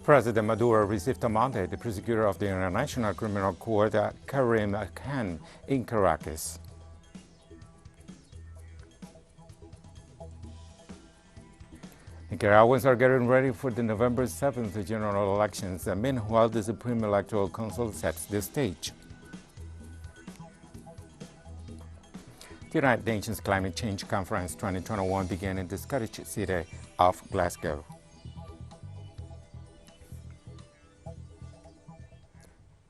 President Maduro received on Monday the prosecutor of the International Criminal Court, Karim Khan, in Caracas. Nicaraguans are getting ready for the November 7th general elections. Meanwhile, the Supreme Electoral Council sets the stage. The United Nations Climate Change Conference 2021 began in the Scottish city of Glasgow.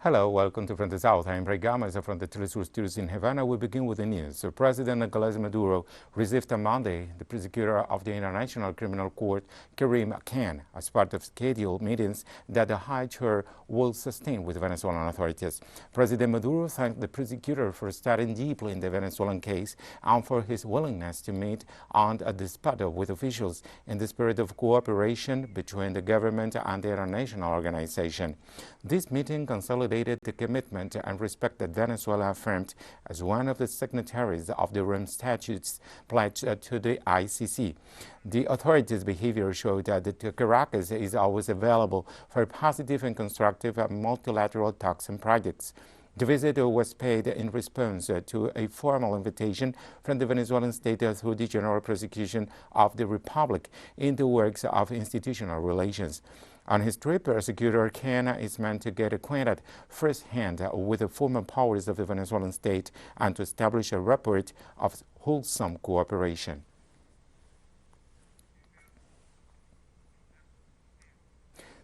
Hello, welcome to From the South. I'm Ray Gomez from the Telesur Studios in Havana. We begin with the news. President Nicolas Maduro received on Monday the prosecutor of the International Criminal Court, Karim Khan, as part of scheduled meetings that the high chair will sustain with Venezuelan authorities. President Maduro thanked the prosecutor for studying deeply in the Venezuelan case and for his willingness to meet on the spot with officials in the spirit of cooperation between the government and the international organization. This meeting consolidated the commitment and respect that Venezuela affirmed as one of the signatories of the Rome Statutes pledged to the ICC. The authorities' behavior showed that Caracas is always available for positive and constructive multilateral talks and projects. The visit was paid in response to a formal invitation from the Venezuelan state through the General Prosecution of the Republic in the works of institutional relations. On his trip, Prosecutor Khan is meant to get acquainted firsthand with the former powers of the Venezuelan state and to establish a rapport of wholesome cooperation.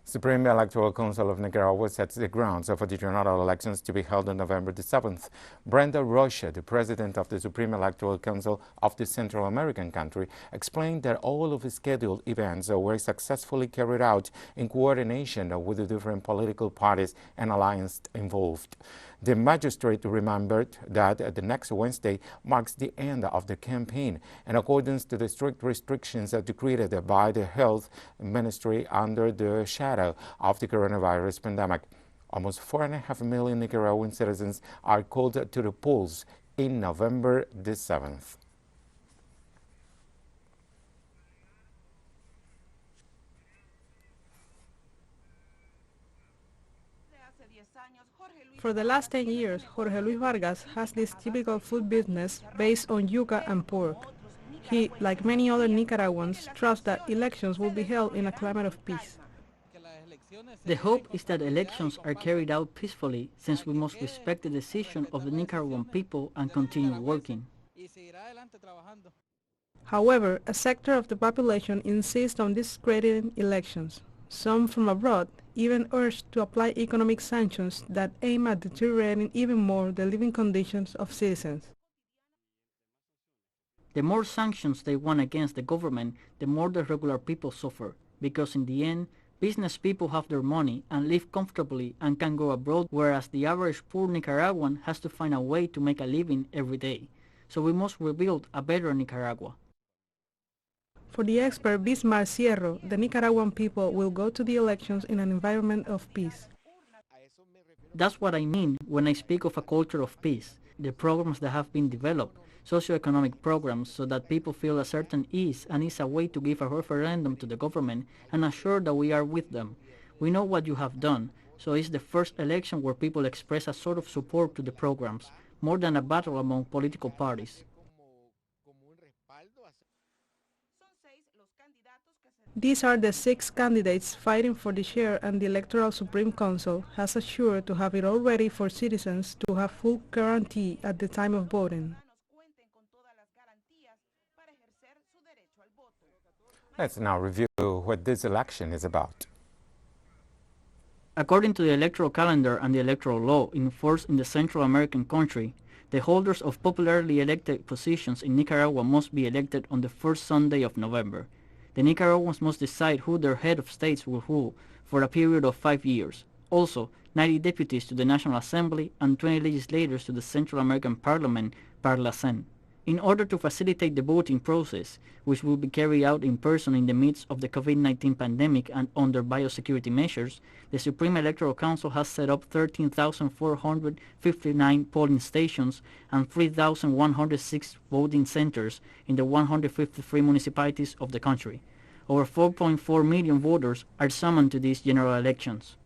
Supreme Electoral Council of Nicaragua sets the grounds for the general elections to be held on November the 7th. Brenda Rocha, the president of the Supreme Electoral Council of the Central American country, explained that all of the scheduled events were successfully carried out in coordination with the different political parties and alliances involved. The magistrate remembered that the next Wednesday marks the end of the campaign in accordance to the strict restrictions decreed by the Health Ministry under the shadow of the coronavirus pandemic. Almost 4.5 million Nicaraguan citizens are called to the polls in November the 7th. For the last 10 years, Jorge Luis Vargas has this typical food business based on yuca and pork. He, like many other Nicaraguans, trusts that elections will be held in a climate of peace. The hope is that elections are carried out peacefully, since we must respect the decision of the Nicaraguan people and continue working. However, a sector of the population insists on discrediting elections. Some from abroad even urged to apply economic sanctions that aim at deteriorating even more the living conditions of citizens. The more sanctions they want against the government, the more the regular people suffer, because in the end, business people have their money and live comfortably and can go abroad, whereas the average poor Nicaraguan has to find a way to make a living every day. So we must rebuild a better Nicaragua. For the expert Bismar Cierro, the Nicaraguan people will go to the elections in an environment of peace. That's what I mean when I speak of a culture of peace. The programs that have been developed, socioeconomic programs, so that people feel a certain ease and is a way to give a referendum to the government and assure that we are with them. We know what you have done, so it's the first election where people express a sort of support to the programs, more than a battle among political parties. These are the 6 candidates fighting for the chair, and the Electoral Supreme Council has assured to have it all ready for citizens to have full guarantee at the time of voting. Let's now review what this election is about. According to the electoral calendar and the electoral law in force in the Central American country, the holders of popularly elected positions in Nicaragua must be elected on the first Sunday of November. The Nicaraguans must decide who their head of states will rule for a period of 5 years. Also, 90 deputies to the National Assembly and 20 legislators to the Central American Parliament, Parlacen. In order to facilitate the voting process, which will be carried out in person in the midst of the COVID-19 pandemic and under biosecurity measures, the Supreme Electoral Council has set up 13,459 polling stations and 3,106 voting centers in the 153 municipalities of the country. Over 4.4 million voters are summoned to these general elections.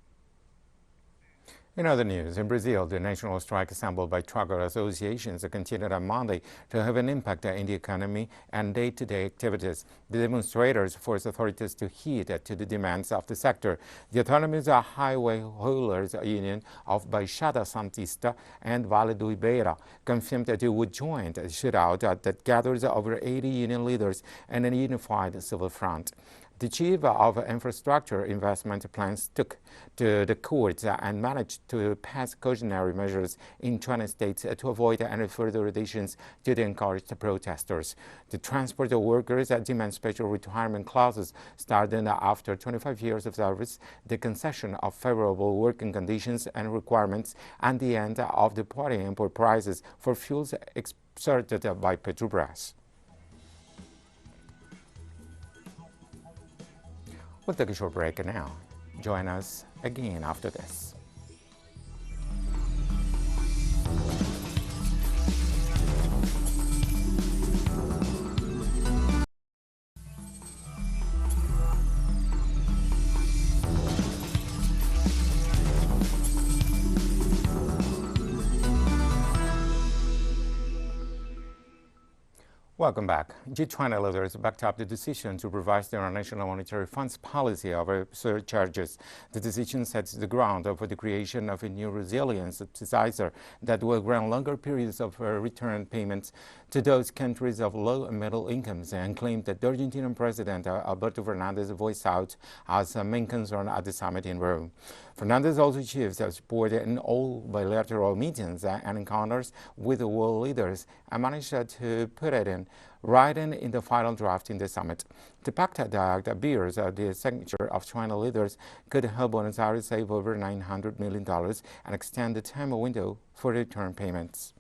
In other news, in Brazil, the national strike assembled by trucker associations continued on Monday to have an impact in the economy and day-to-day activities. The demonstrators forced authorities to heed to the demands of the sector. The Autonomous Highway Haulers Union of Baixada Santista and Vale do Ibeira confirmed that they would join a shootout that gathers over 80 union leaders and a unified civil front. The chief of infrastructure investment plans took to the courts and managed to pass cautionary measures in 20 states to avoid any further additions to the encouraged protesters. The transport workers demand special retirement clauses starting after 25 years of service, the concession of favorable working conditions and requirements, and the end of the party import prices for fuels exerted by Petrobras. We'll take a short break now. Join us again after this. Welcome back. G20 leaders backed up the decision to revise the International Monetary Fund's policy over surcharges. The decision sets the ground for the creation of a new resilience subsidizer that will grant longer periods of return payments to those countries of low and middle incomes, and claimed that the Argentinian President Alberto Fernandez voiced out as a main concern at the summit in Rome. Fernandez also achieved support in all bilateral meetings and encounters with the world leaders and managed to put it in writing in the final draft in the summit. The pact that bears the signature of 20 leaders could help Buenos Aires save over $900 million and extend the time window for return payments.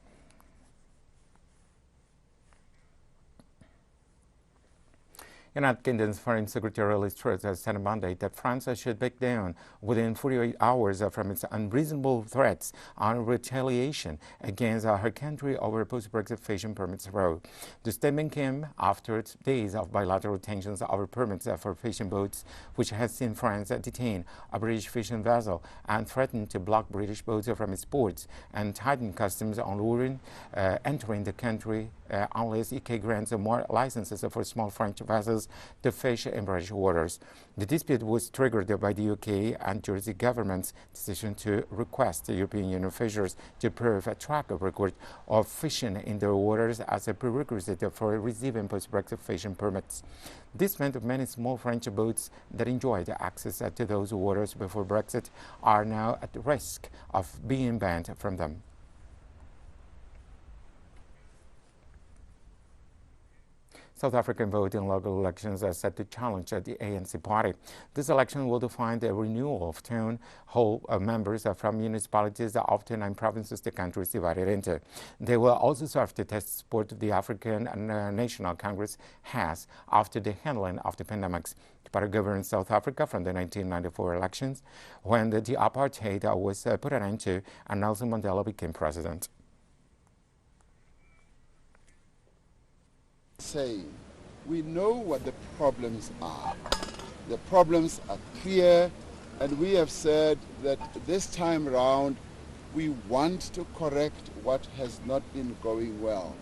United Kingdom's Foreign Secretary Liz Truss has said on Monday that France should back down within 48 hours from its unreasonable threats on retaliation against her country over post-Brexit fishing permits row. The statement came after days of bilateral tensions over permits for fishing boats, which has seen France detain a British fishing vessel and threaten to block British boats from its ports and tighten customs on entering the country unless UK grants more licenses for small French vessels to fish in British waters. The dispute was triggered by the UK and Jersey government's decision to request the European Union fishers to prove a track record of fishing in their waters as a prerequisite for receiving post-Brexit fishing permits. This meant many small French boats that enjoyed access to those waters before Brexit are now at risk of being banned from them. South African vote in local elections are set to challenge the ANC party. This election will define the renewal of town hall members from municipalities of the 9 provinces the country is divided into. They will also serve to test support the African National Congress has after the handling of the pandemics. The party governed South Africa from the 1994 elections, when the apartheid was put an end to and Nelson Mandela became president. Saying, we know what the problems are. The problems are clear, and we have said that this time around we want to correct what has not been going well.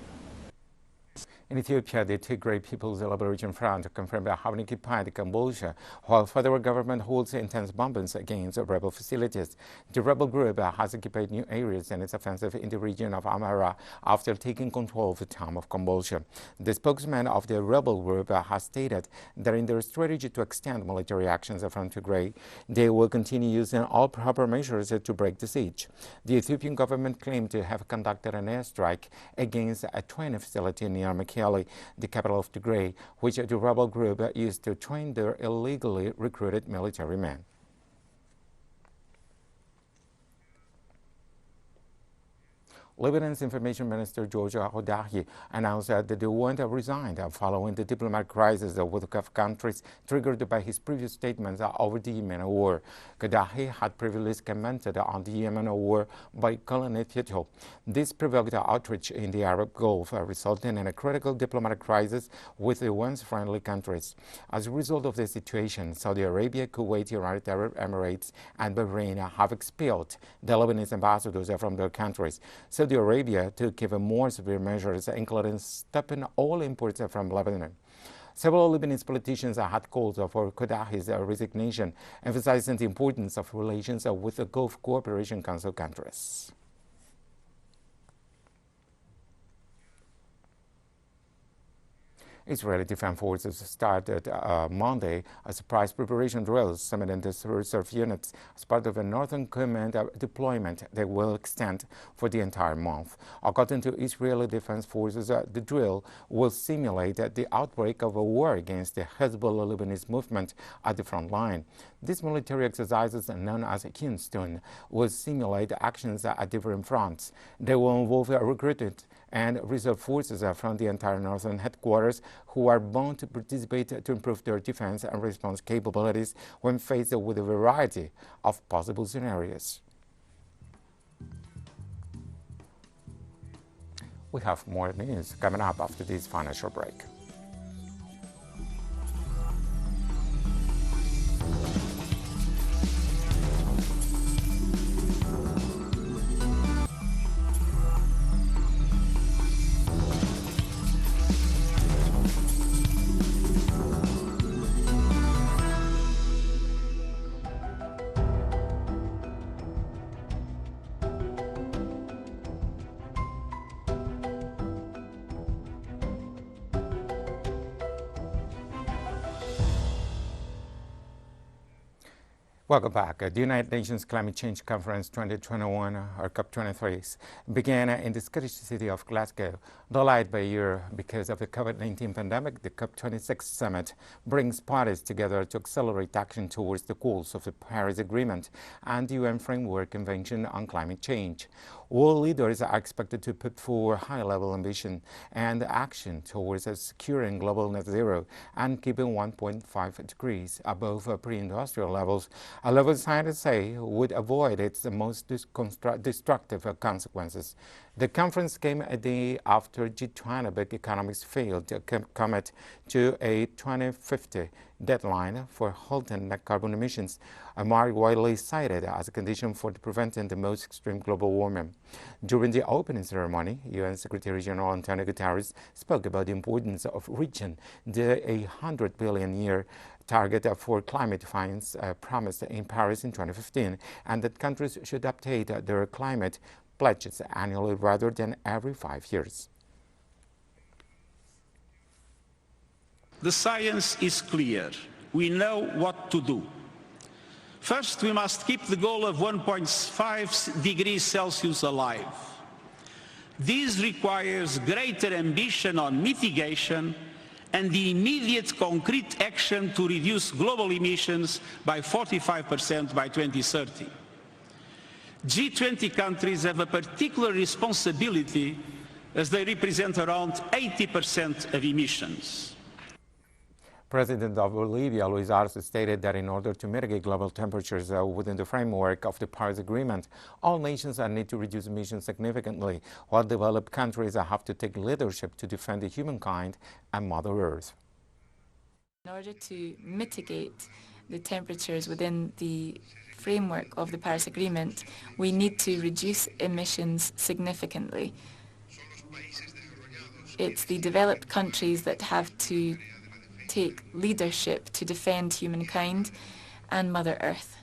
In Ethiopia, the Tigray People's Liberation Front confirmed having occupied Cambodia, while federal government holds intense bombings against rebel facilities. The rebel group has occupied new areas in its offensive in the region of Amhara after taking control of the town of Cambodia. The spokesman of the rebel group has stated that in their strategy to extend military actions from Tigray, they will continue using all proper measures to break the siege. The Ethiopian government claimed to have conducted an airstrike against a training facility near Mekelle, the capital of Tigray, which the rebel group used to train their illegally recruited military men. Lebanon's Information Minister George Hodahi announced that they won't resign following the diplomatic crisis with the Gulf countries triggered by his previous statements over the Yemen war. Hodahi had previously commented on the Yemen war by calling it futile. This provoked outrage in the Arab Gulf, resulting in a critical diplomatic crisis with the once friendly countries. As a result of the situation, Saudi Arabia, Kuwait, United Arab Emirates, and Bahrain have expelled the Lebanese ambassadors from their countries. Saudi Arabia took even more severe measures, including stopping all imports from Lebanon. Several Lebanese politicians had called for Hodahi's resignation, emphasizing the importance of relations with the Gulf Cooperation Council countries. Israeli Defense Forces started Monday a surprise preparation drill summiting the reserve units as part of a Northern Command deployment that will extend for the entire month. According to Israeli Defense Forces, the drill will simulate the outbreak of a war against the Hezbollah Lebanese movement at the front line. These military exercises, known as Keystone, will simulate actions at different fronts. They will involve recruited and reserve forces from the entire northern headquarters who are bound to participate to improve their defense and response capabilities when faced with a variety of possible scenarios. We have more news coming up after this financial break. Welcome back. The United Nations Climate Change Conference 2021, or COP-26, began in the Scottish city of Glasgow. Delayed by a year because of the COVID-19 pandemic, the COP-26 summit brings parties together to accelerate action towards the goals of the Paris Agreement and the UN Framework Convention on Climate Change. All leaders are expected to put forward high-level ambition and action towards securing global net zero and keeping 1.5 degrees above pre-industrial levels, a level scientists say would avoid its most destructive consequences. The conference came a day after G20 big economies failed to commit to a 2050 deadline for halting net carbon emissions, a mark widely cited as a condition for preventing the most extreme global warming. During the opening ceremony, UN Secretary General Antonio Guterres spoke about the importance of reaching the 100 billion year target for climate finance promised in Paris in 2015, and that countries should update their climate pledges annually rather than every 5 years. The science is clear. We know what to do. First, we must keep the goal of 1.5 degrees Celsius alive. This requires greater ambition on mitigation and the immediate concrete action to reduce global emissions by 45% by 2030. G20 countries have a particular responsibility as they represent around 80% of emissions. President of Bolivia, Luis Arce, stated that in order to mitigate global temperatures within the framework of the Paris Agreement, all nations need to reduce emissions significantly, while developed countries have to take leadership to defend humankind and Mother Earth. In order to mitigate the temperatures within the framework of the Paris Agreement, we need to reduce emissions significantly. It's the developed countries that have to take leadership to defend humankind and Mother Earth.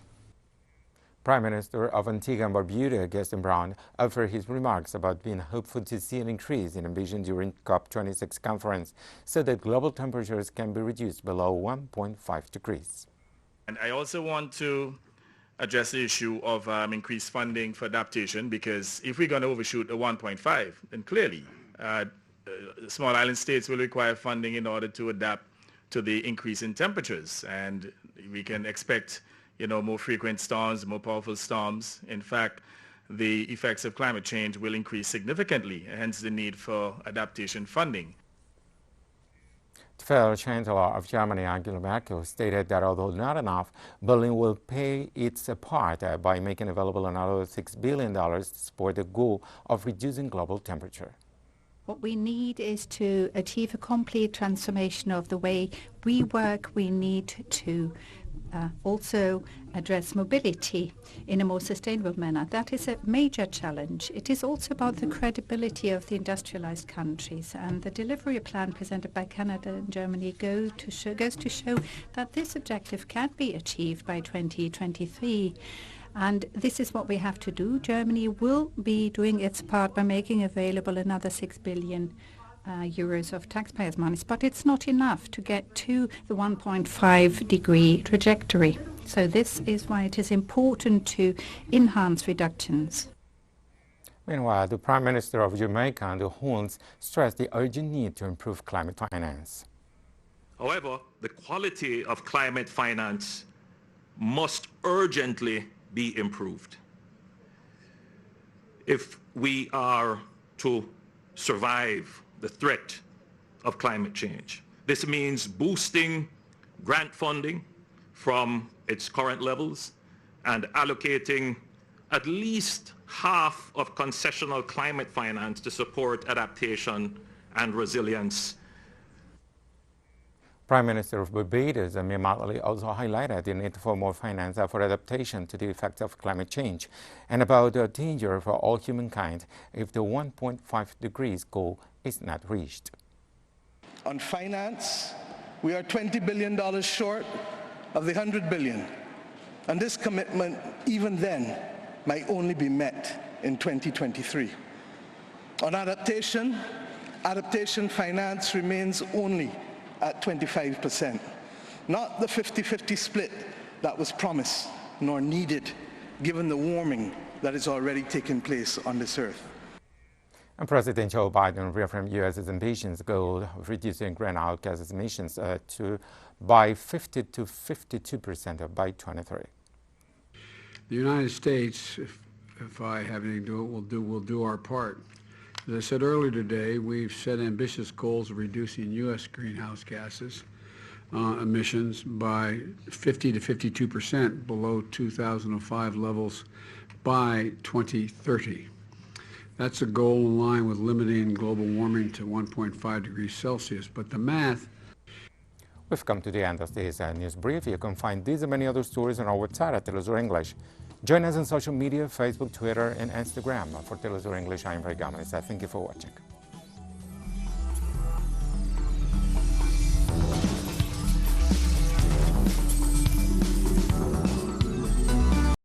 Prime Minister of Antigua and Barbuda, Gaston Brown, offered his remarks about being hopeful to see an increase in ambition during COP26 conference so that global temperatures can be reduced below 1.5 degrees. And I also want to address the issue of increased funding for adaptation, because if we're going to overshoot the 1.5, then clearly small island states will require funding in order to adapt to the increase in temperatures, and we can expect more frequent storms, more powerful storms. In fact, the effects of climate change will increase significantly, hence the need for adaptation funding. The Federal Chancellor of Germany, Angela Merkel, stated that although not enough, Berlin will pay its part by making available another $6 billion to support the goal of reducing global temperature. What we need is to achieve a complete transformation of the way we work. We need to also address mobility in a more sustainable manner. That is a major challenge. It is also about the credibility of the industrialized countries, and the delivery plan presented by Canada and Germany goes to show that this objective can be achieved by 2023. And this is what we have to do. Germany will be doing its part by making available another 6 billion euros of taxpayers' money, but it's not enough to get to the 1.5-degree trajectory. So this is why it is important to enhance reductions. Meanwhile, the Prime Minister of Jamaica, Andrew Holmes, stressed the urgent need to improve climate finance. However, the quality of climate finance must urgently be improved. If we are to survive the threat of climate change, this means boosting grant funding from its current levels and allocating at least half of concessional climate finance to support adaptation and resilience. Prime Minister of Barbados, Amir Mali, also highlighted the need for more finance for adaptation to the effects of climate change and about the danger for all humankind if the 1.5 degrees goal is not reached. On finance, we are $20 billion short of the $100 billion. And this commitment, even then, might only be met in 2023. On adaptation finance remains only at 25%, not the 50-50 split that was promised nor needed given the warming that is already taking place on this earth. And President Joe Biden reaffirmed U.S.'s ambitious goal of reducing greenhouse gas emissions by 50 to 52% by 2030. The United States, if I have anything to do it, will do our part. As I said earlier today, we've set ambitious goals of reducing U.S. greenhouse gases emissions by 50 to 52% below 2005 levels by 2030. That's a goal in line with limiting global warming to 1.5 degrees Celsius. But the math... We've come to the end of this news brief. You can find these and many other stories on our website at Telesur English. Join us on social media, Facebook, Twitter, and Instagram. For Telesur English, I'm Ray Gomez. Thank you for watching.